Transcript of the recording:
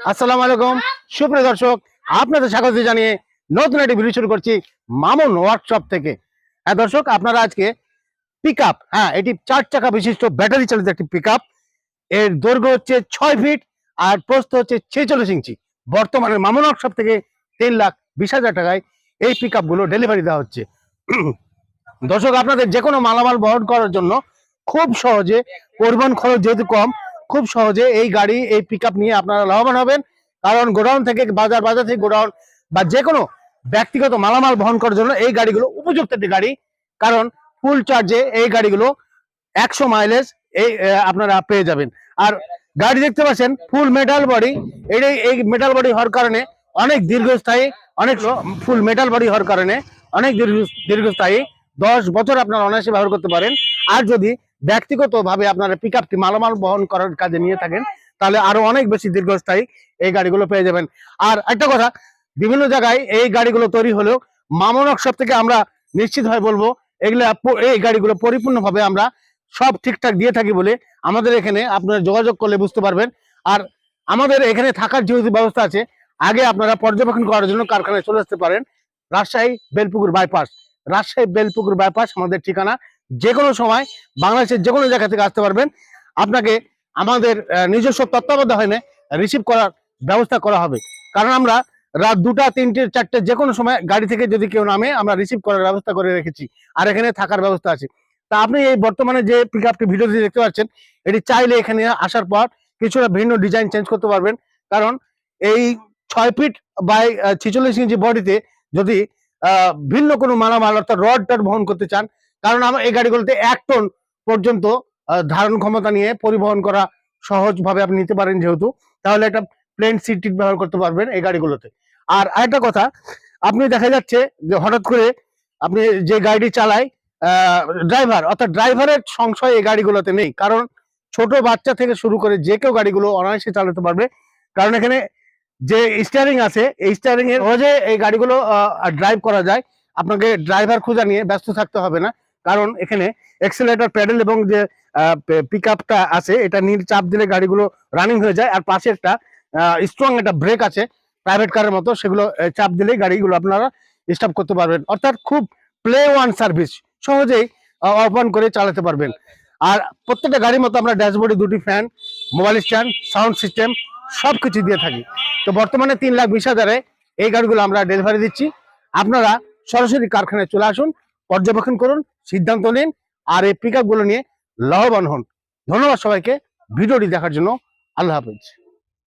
আসসালামু আলাইকুম সুপ্রিয় দর্শক, আপনাদের স্বাগত জানিয়ে নতুন একটি ভিডিও শুরু করছি মামুন ওয়ার্কশপ থেকে। হ্যাঁ দর্শক, আপনারা আজকে পিকআপ, এটি 4 চাকা বিশিষ্ট ব্যাটারি চালিত একটি পিকআপ। এর দৈর্ঘ্য হচ্ছে 6 ফিট আর প্রস্থ হচ্ছে 46 ইঞ্চি। বর্তমানে মামুন ওয়ার্কশপ থেকে 3,20,000 টাকায় এই পিকআপ গুলো ডেলিভারি দেওয়া হচ্ছে। দর্শক, আপনাদের যে কোনো মালামাল বহন করার জন্য খুব সহজে, পরিবহন খরচ যেহেতু কম, খুব সহজে এই গাড়ি, এই পিকআপ নিয়ে আপনারা লাভবান হবেন। কারণ গোডাউন থেকে বাজার, বাজার থেকে গোডাউন বা যে কোনো ব্যক্তিগত মালামাল বহন করার জন্য এই গাড়িগুলো উপযুক্ত একটি গাড়ি। কারণ ফুল চার্জে এই গাড়িগুলো 100 মাইলেজ আপনারা পেয়ে যাবেন। আর গাড়ি দেখতে পাচ্ছেন ফুল মেটাল বডি। এই মেটাল বডি হওয়ার কারণে অনেক দীর্ঘস্থায়ী, ফুল মেটাল বডি হওয়ার কারণে অনেক দীর্ঘস্থায়ী, 10 বছর আপনারা অনায়াসে ব্যবহার করতে পারেন। আর যদি ব্যক্তিগতভাবে আপনারা পিকআপটি মালামাল বহন করার কাজে নিয়ে থাকেন, তাহলে আরো অনেক বেশি দীর্ঘস্থায়ী এই গাড়িগুলো পেয়ে যাবেন। আর একটা কথা, বিভিন্ন জায়গায় এই গাড়িগুলো তৈরি হলেও মামুন ওয়ার্কশপ থেকে আমরা নিশ্চিতভাবে বলবো, এই গাড়িগুলো পরিপূর্ণভাবে আমরা সব ঠিকঠাক দিয়ে থাকি বলে আমাদের এখানে আপনারা যোগাযোগ করলে বুঝতে পারবেন। আর আমাদের এখানে থাকার যেহেতু ব্যবস্থা আছে, আগে আপনারা পর্যবেক্ষণ করার জন্য কারখানায় চলে আসতে পারেন। রাজশাহী বেলপুকুর বাইপাস আমাদের ঠিকানা। যে কোনো সময় বাংলাদেশের যে কোনো জায়গা থেকে আসতে পারবেন। আপনাকে আমাদের নিজস্ব তত্ত্বাবধানে রিসিভ করার ব্যবস্থা করা হবে। কারণ আমরা রাত 2টা, 3টে, 4টে যে কোনো সময় গাড়ি থেকে যদি কেউ নামে, আমরা রিসিভ করার ব্যবস্থা করে রেখেছি। আর এখানে থাকার ব্যবস্থা আছে। তা আপনি এই বর্তমানে যে পিকআপটি ভিডিওতে দেখতে পাচ্ছেন, এটি চাইলে এখানে আসার পর কিছুটা ভিন্ন ডিজাইন চেঞ্জ করতে পারবেন। কারণ এই 6 ফিট বাই 46 ইঞ্চি বডিতে যদি ভিন্ন কোনো মালামাল অর্থাৎ রড টড বহন করতে চান, কারণ আমরা এই গাড়িগুলোতে 1 টন পর্যন্ত ধারণ ক্ষমতা নিয়ে পরিবহন করা সহজভাবে আপনি নিতে পারেন যেহেতু, তাহলে একটা প্লেন সিট ব্যবহার করতে পারবেন এই গাড়িগুলোতে। আর আরেকটা কথা, আপনি দেখা যাচ্ছে যে হঠাৎ করে আপনি যে গাড়িটি চালায় ড্রাইভার, অর্থাৎ ড্রাইভারের সংশয় এই গাড়িগুলোতে নেই। কারণ ছোট বাচ্চা থেকে শুরু করে যে কেউ গাড়িগুলো অনায়াসে চালাতে পারবে। কারণ এখানে যে স্টিয়ারিং আছে, এই স্টিয়ারিং এর সহজে এই গাড়িগুলো ড্রাইভ করা যায়। আপনাকে ড্রাইভার খোঁজা নিয়ে ব্যস্ত থাকতে হবে না। কারণ এখানে এক্সেলেটর, প্যাডেল এবং যে পিকআপটা আছে, এটা নীল চাপ দিলে গাড়িগুলো রানিং হয়ে যায়। আর পাশে একটা স্ট্রং একটা ব্রেক আছে প্রাইভেট কারের মতো, সেগুলো চাপ দিলেই গাড়িগুলো আপনারা স্টপ করতে পারবেন। অর্থাৎ খুব প্লে ওয়ান সার্ভিস, সহজেই অন করে চালাতে পারবেন। আর প্রত্যেকটা গাড়ির মতো আমরা ড্যাশবোর্ডে 2টি fan, mobile stand, sound system সবকিছু দিয়ে থাকি। তো বর্তমানে 3,20,000-এ এই গাড়িগুলো আমরা ডেলিভারি দিচ্ছি। আপনারা সরাসরি কারখানায় চলে আসুন, পর্যবেক্ষণ করুন, সিদ্ধান্ত নিন, আর এই পিকআপ গুলো নিয়ে লাভবান হন। ধন্যবাদ সবাইকে ভিডিওটি দেখার জন্য। আল্লাহ হাফেজ।